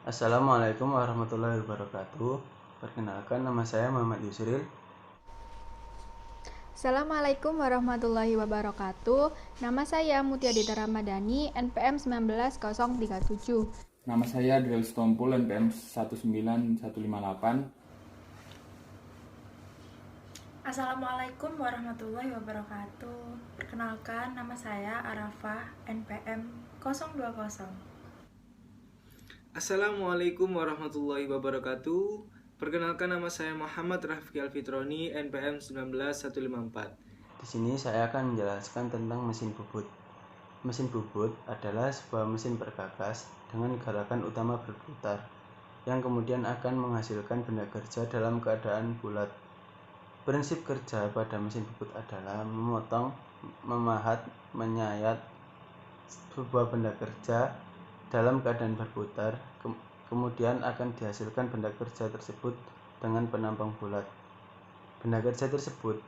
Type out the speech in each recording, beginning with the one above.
Assalamualaikum warahmatullahi wabarakatuh. Perkenalkan, nama saya Muhammad Yusril. Assalamualaikum warahmatullahi wabarakatuh. Nama saya Mutia Dita Ramadhani, NPM 19037. Nama saya Driel Stompul, NPM 19158. Assalamualaikum warahmatullahi wabarakatuh. Perkenalkan, nama saya Arafah, NPM 020. Assalamualaikum warahmatullahi wabarakatuh. Perkenalkan, nama saya Muhammad Rafiki Alfitroni, NPM 19154. Di sini saya akan menjelaskan tentang mesin bubut. Mesin bubut adalah sebuah mesin perkakas dengan gerakan utama berputar, yang kemudian akan menghasilkan benda kerja dalam keadaan bulat. Prinsip kerja pada mesin bubut adalah memotong, memahat, menyayat sebuah benda kerja dalam keadaan berputar, kemudian akan dihasilkan benda kerja tersebut dengan penampang bulat. Benda kerja tersebut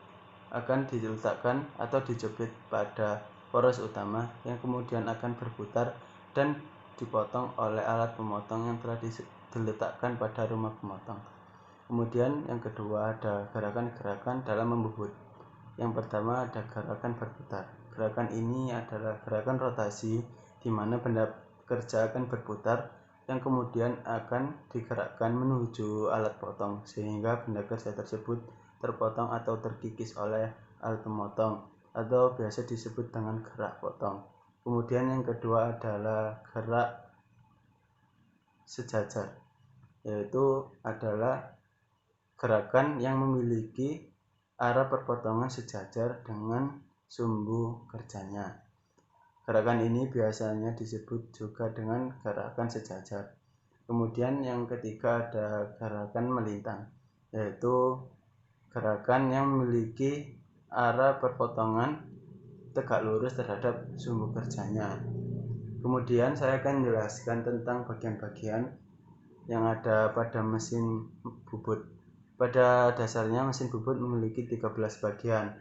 akan diletakkan atau dijepit pada poros utama yang kemudian akan berputar dan dipotong oleh alat pemotong yang telah diletakkan pada rumah pemotong. Kemudian yang kedua ada gerakan-gerakan dalam membubut. Yang pertama ada gerakan berputar. Gerakan ini adalah gerakan rotasi di mana benda kerja akan berputar yang kemudian akan digerakkan menuju alat potong sehingga benda kerja tersebut terpotong atau terkikis oleh alat pemotong atau biasa disebut dengan gerak potong. Kemudian yang kedua adalah gerak sejajar, yaitu adalah gerakan yang memiliki arah perpotongan sejajar dengan sumbu kerjanya. Gerakan ini biasanya disebut juga dengan gerakan sejajar. Kemudian yang ketiga ada gerakan melintang, yaitu gerakan yang memiliki arah perpotongan tegak lurus terhadap sumbu kerjanya. Kemudian saya akan menjelaskan tentang bagian-bagian yang ada pada mesin bubut. Pada dasarnya mesin bubut memiliki 13 bagian,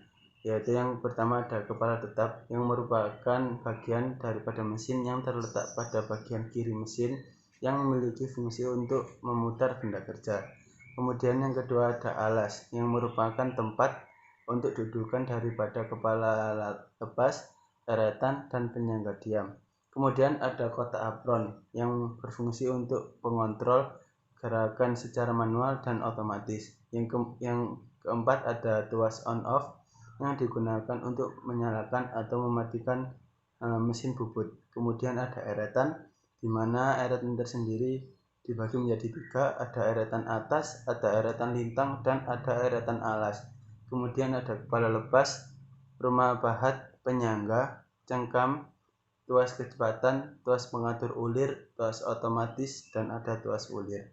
yaitu yang pertama ada kepala tetap yang merupakan bagian daripada mesin yang terletak pada bagian kiri mesin yang memiliki fungsi untuk memutar benda kerja. Kemudian yang kedua ada alas yang merupakan tempat untuk dudukan daripada kepala lepas, eretan, dan penyangga diam. Kemudian ada kotak apron yang berfungsi untuk pengontrol gerakan secara manual dan otomatis. Yang keempat ada tuas on off yang digunakan untuk menyalakan atau mematikan mesin bubut. Kemudian ada eretan, di mana eretan tersendiri dibagi menjadi 3, ada eretan atas, ada eretan lintang, dan ada eretan alas. Kemudian ada kepala lepas, rumah bahat, penyangga, cengkam, tuas kecepatan, tuas pengatur ulir, tuas otomatis, dan ada tuas ulir.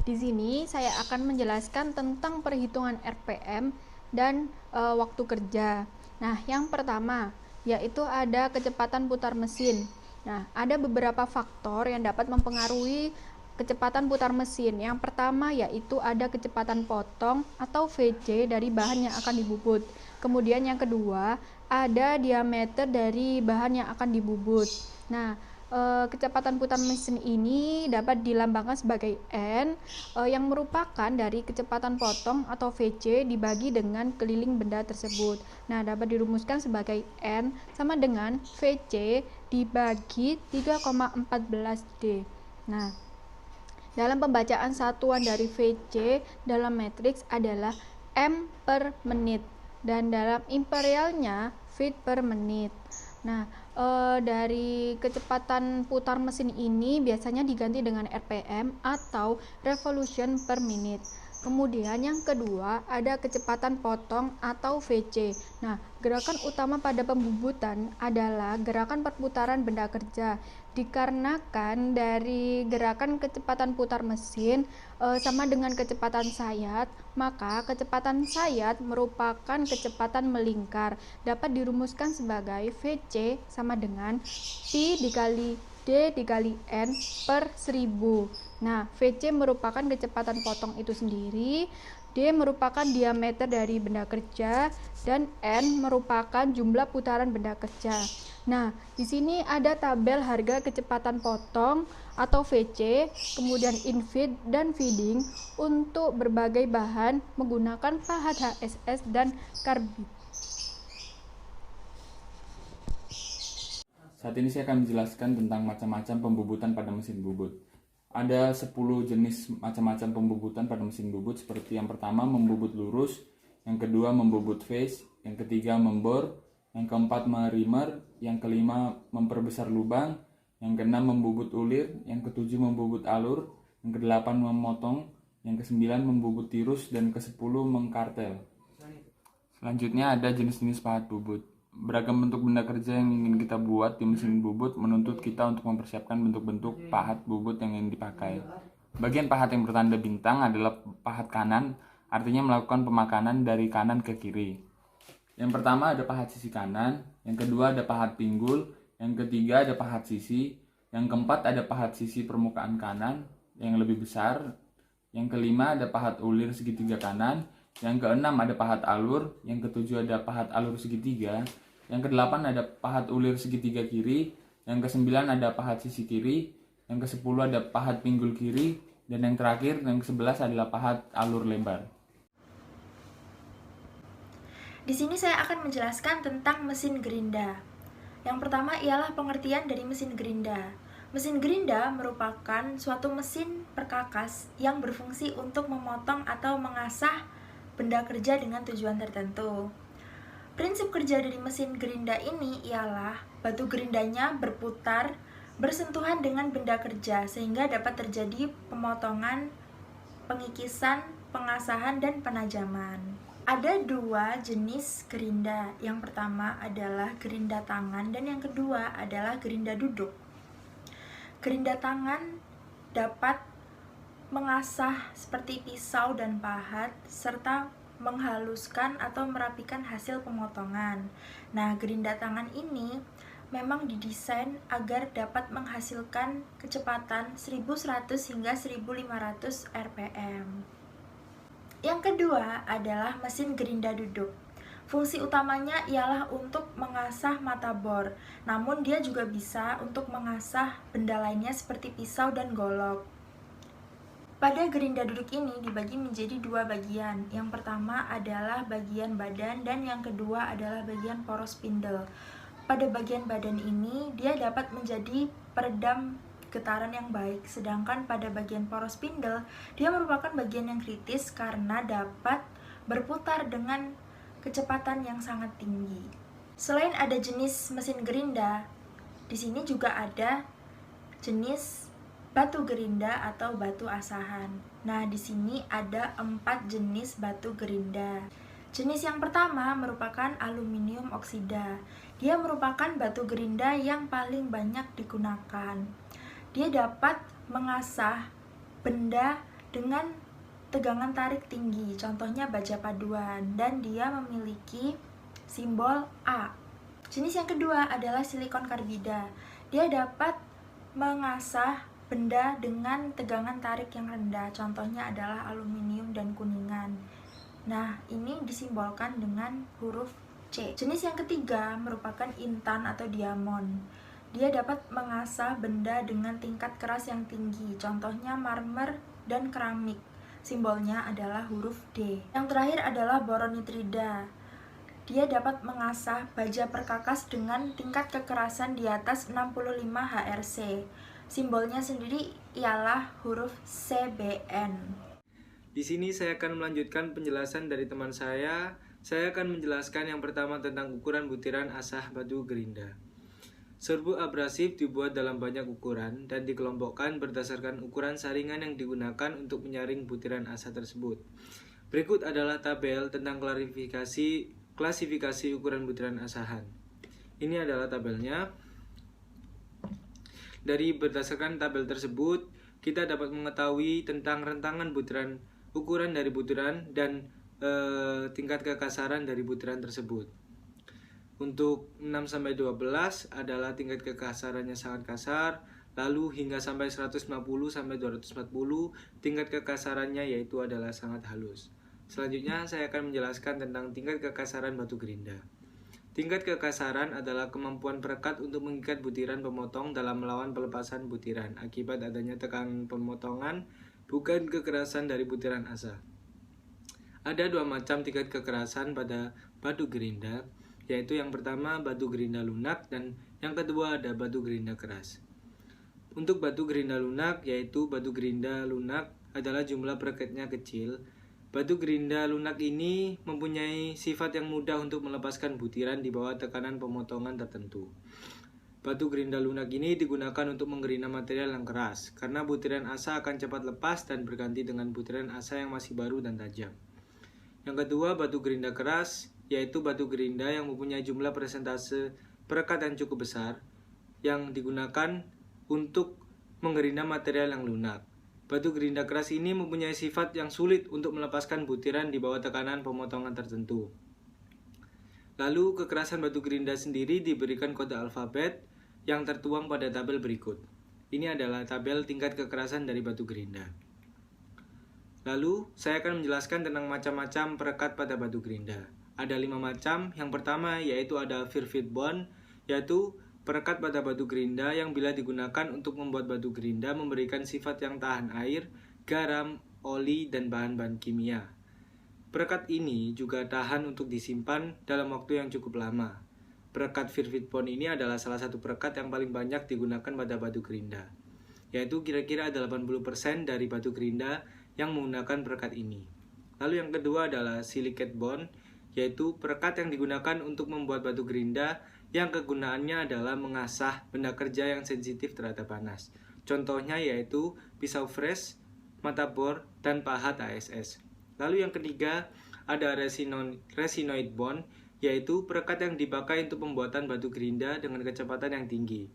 Di sini saya akan menjelaskan tentang perhitungan RPM dan waktu kerja. Nah, yang pertama yaitu ada kecepatan putar mesin. Nah, ada beberapa faktor yang dapat mempengaruhi kecepatan putar mesin. Yang pertama yaitu ada kecepatan potong atau VC dari bahan yang akan dibubut. Kemudian yang kedua ada diameter dari bahan yang akan dibubut. Nah, kecepatan putar mesin ini dapat dilambangkan sebagai N, yang merupakan dari kecepatan potong atau VC dibagi dengan keliling benda tersebut. Nah, dapat dirumuskan sebagai N sama dengan VC dibagi 3,14 D. Nah, dalam pembacaan satuan dari VC dalam matriks adalah M per menit dan dalam imperialnya feet per menit. Nah, dari kecepatan putar mesin ini biasanya diganti dengan RPM atau revolution per minute. Kemudian yang kedua ada kecepatan potong atau VC. Nah, gerakan utama pada pembubutan adalah gerakan perputaran benda kerja. Dikarenakan dari gerakan kecepatan putar mesin sama dengan kecepatan sayat, maka kecepatan sayat merupakan kecepatan melingkar. Dapat dirumuskan sebagai VC sama dengan Pi dikali D dikali N per 1000. Nah, VC merupakan kecepatan potong itu sendiri, D merupakan diameter dari benda kerja, dan N merupakan jumlah putaran benda kerja. Nah, di sini ada tabel harga kecepatan potong atau VC, kemudian infeed dan feeding untuk berbagai bahan menggunakan pahat HSS dan karbit. Saat ini saya akan menjelaskan tentang macam-macam pembubutan pada mesin bubut. Ada 10 jenis macam-macam pembubutan pada mesin bubut, seperti yang pertama membubut lurus, yang kedua membubut face, yang ketiga membor, yang keempat merimer, yang kelima memperbesar lubang, yang keenam membubut ulir, yang ketujuh membubut alur, yang kedelapan memotong, yang kesembilan membubut tirus, dan kesepuluh mengkartel. Selanjutnya ada jenis-jenis pahat bubut. Beragam bentuk benda kerja yang ingin kita buat di mesin bubut menuntut kita untuk mempersiapkan bentuk-bentuk pahat bubut yang ingin dipakai. Bagian pahat yang bertanda bintang adalah pahat kanan, artinya melakukan pemakanan dari kanan ke kiri. Yang pertama ada pahat sisi kanan, yang kedua ada pahat pinggul, yang ketiga ada pahat sisi, yang keempat ada pahat sisi permukaan kanan yang lebih besar, yang kelima ada pahat ulir segitiga kanan, yang keenam ada pahat alur, yang ketujuh ada pahat alur segitiga, yang kedelapan ada pahat ulir segitiga kiri, yang kesembilan ada pahat sisi kiri, yang kesepuluh ada pahat pinggul kiri, dan yang terakhir yang ke-11 adalah pahat alur lebar. Di sini saya akan menjelaskan tentang mesin gerinda. Yang pertama ialah pengertian dari mesin gerinda. Mesin gerinda merupakan suatu mesin perkakas yang berfungsi untuk memotong atau mengasah benda kerja dengan tujuan tertentu. Prinsip kerja dari mesin gerinda ini ialah batu gerindanya berputar bersentuhan dengan benda kerja sehingga dapat terjadi pemotongan, pengikisan, pengasahan, dan penajaman. Ada dua jenis gerinda. Yang pertama adalah gerinda tangan dan yang kedua adalah gerinda duduk. Gerinda tangan dapat mengasah seperti pisau dan pahat, serta menghaluskan atau merapikan hasil pemotongan. Nah, gerinda tangan ini memang didesain agar dapat menghasilkan kecepatan 1100 hingga 1500 rpm. Yang kedua adalah mesin gerinda duduk. Fungsi utamanya ialah untuk mengasah mata bor, namun dia juga bisa untuk mengasah benda lainnya seperti pisau dan golok. Pada gerinda duduk ini dibagi menjadi dua bagian. Yang pertama adalah bagian badan dan yang kedua adalah bagian poros spindle. Pada bagian badan ini dia dapat menjadi peredam getaran yang baik, sedangkan pada bagian poros spindle dia merupakan bagian yang kritis karena dapat berputar dengan kecepatan yang sangat tinggi. Selain ada jenis mesin gerinda, di sini juga ada jenis batu gerinda atau batu asahan. Nah, di sini ada 4 jenis batu gerinda. Jenis yang pertama merupakan aluminium oksida. Dia merupakan batu gerinda yang paling banyak digunakan. Dia dapat mengasah benda dengan tegangan tarik tinggi, contohnya baja paduan, dan dia memiliki simbol A. Jenis yang kedua adalah silikon karbida. Dia dapat mengasah benda dengan tegangan tarik yang rendah, contohnya adalah aluminium dan kuningan. Nah, ini disimbolkan dengan huruf C. Jenis yang ketiga merupakan intan atau diamond. Dia dapat mengasah benda dengan tingkat keras yang tinggi, contohnya marmer dan keramik. Simbolnya adalah huruf D. Yang terakhir adalah boronitrida. Dia dapat mengasah baja perkakas dengan tingkat kekerasan di atas 65 HRC. Simbolnya sendiri ialah huruf CBN. Di sini saya akan melanjutkan penjelasan dari teman saya. Saya akan menjelaskan yang pertama tentang ukuran butiran asah batu gerinda. Serbuk abrasif dibuat dalam banyak ukuran dan dikelompokkan berdasarkan ukuran saringan yang digunakan untuk menyaring butiran asah tersebut. Berikut adalah tabel tentang klasifikasi ukuran butiran asahan. Ini adalah tabelnya. Dari berdasarkan tabel tersebut, kita dapat mengetahui tentang rentangan butiran, ukuran dari butiran, dan tingkat kekasaran dari butiran tersebut. Untuk 6-12 adalah tingkat kekasarannya sangat kasar, lalu hingga sampai 150-240 tingkat kekasarannya yaitu adalah sangat halus. Selanjutnya saya akan menjelaskan tentang tingkat kekasaran batu gerinda. Tingkat kekasaran adalah kemampuan perekat untuk mengikat butiran pemotong dalam melawan pelepasan butiran akibat adanya tekanan pemotongan, bukan kekerasan dari butiran asa. Ada dua macam tingkat kekerasan pada batu gerinda, yaitu yang pertama batu gerinda lunak dan yang kedua ada batu gerinda keras. Untuk batu gerinda lunak, yaitu batu gerinda lunak adalah jumlah perekatnya kecil. Batu gerinda lunak ini mempunyai sifat yang mudah untuk melepaskan butiran di bawah tekanan pemotongan tertentu. Batu gerinda lunak ini digunakan untuk menggerinda material yang keras, karena butiran asa akan cepat lepas dan berganti dengan butiran asa yang masih baru dan tajam. Yang kedua, batu gerinda keras, yaitu batu gerinda yang mempunyai jumlah persentase perekat yang cukup besar, yang digunakan untuk menggerinda material yang lunak. Batu gerinda keras ini mempunyai sifat yang sulit untuk melepaskan butiran di bawah tekanan pemotongan tertentu. Lalu, kekerasan batu gerinda sendiri diberikan kode alfabet yang tertuang pada tabel berikut. Ini adalah tabel tingkat kekerasan dari batu gerinda. Lalu, saya akan menjelaskan tentang macam-macam perekat pada batu gerinda. Ada 5 macam. Yang pertama yaitu ada Firfit bond, yaitu perekat pada batu gerinda yang bila digunakan untuk membuat batu gerinda memberikan sifat yang tahan air, garam, oli, dan bahan-bahan kimia. Perekat ini juga tahan untuk disimpan dalam waktu yang cukup lama. Perekat Firfit bond ini adalah salah satu perekat yang paling banyak digunakan pada batu gerinda, yaitu kira-kira ada 80% dari batu gerinda yang menggunakan perekat ini. Lalu yang kedua adalah Silicate bond, yaitu perekat yang digunakan untuk membuat batu gerinda yang kegunaannya adalah mengasah benda kerja yang sensitif terhadap panas. Contohnya yaitu pisau fresh, mata bor, dan pahat ASS. Lalu yang ketiga ada resinoid bond, yaitu perekat yang dipakai untuk pembuatan batu gerinda dengan kecepatan yang tinggi.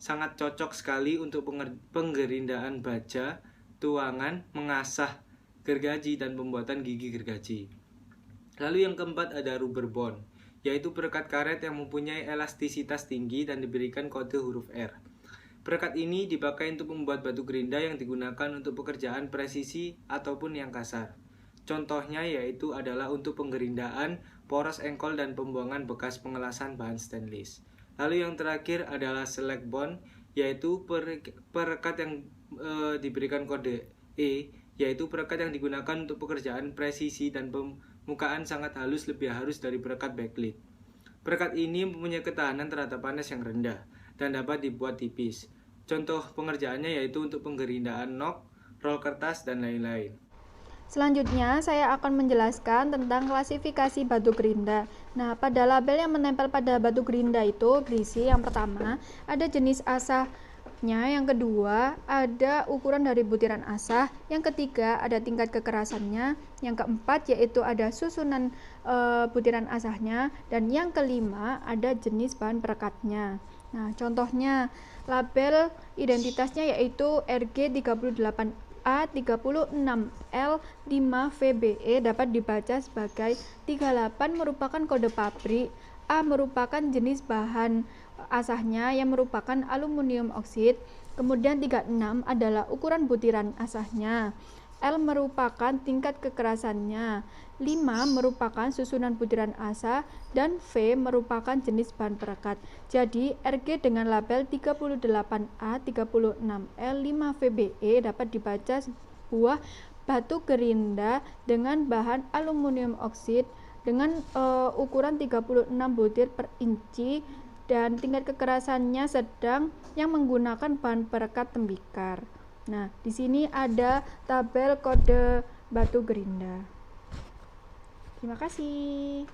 Sangat cocok sekali untuk penggerindaan baja, tuangan, mengasah gergaji, dan pembuatan gigi gergaji. Lalu yang keempat ada rubber bond, yaitu perekat karet yang mempunyai elastisitas tinggi dan diberikan kode huruf R. Perekat ini dipakai untuk membuat batu gerinda yang digunakan untuk pekerjaan presisi ataupun yang kasar. Contohnya yaitu adalah untuk penggerindaan, poros engkol, dan pembuangan bekas pengelasan bahan stainless. Lalu yang terakhir adalah select bond, yaitu perekat yang diberikan kode E, yaitu perekat yang digunakan untuk pekerjaan presisi dan permukaan sangat halus lebih halus dari perekat backlit. Perekat ini mempunyai ketahanan terhadap panas yang rendah dan dapat dibuat tipis. Contoh pengerjaannya yaitu untuk penggerindaan nok, rol kertas, dan lain-lain. Selanjutnya, saya akan menjelaskan tentang klasifikasi batu gerinda. Nah, pada label yang menempel pada batu gerinda itu berisi yang pertama, ada jenis asahnya, yang kedua, ada ukuran dari butiran asah, yang ketiga, ada tingkat kekerasannya, yang keempat, yaitu ada susunan butiran asahnya, dan yang kelima, ada jenis bahan perekatnya. Nah, contohnya, label identitasnya yaitu RG38A36L5VBE dapat dibaca sebagai 38 merupakan kode pabrik, A merupakan jenis bahan asahnya yang merupakan aluminium oksid, kemudian 36 adalah ukuran butiran asahnya, L merupakan tingkat kekerasannya, 5 merupakan susunan butiran asa, dan V merupakan jenis bahan perekat. Jadi RG dengan label 38A36L5VBE dapat dibaca sebuah batu gerinda dengan bahan aluminium oksid dengan ukuran 36 butir per inci dan tingkat kekerasannya sedang yang menggunakan bahan perekat tembikar. Nah, di sini ada tabel kode batu gerinda. Terima kasih.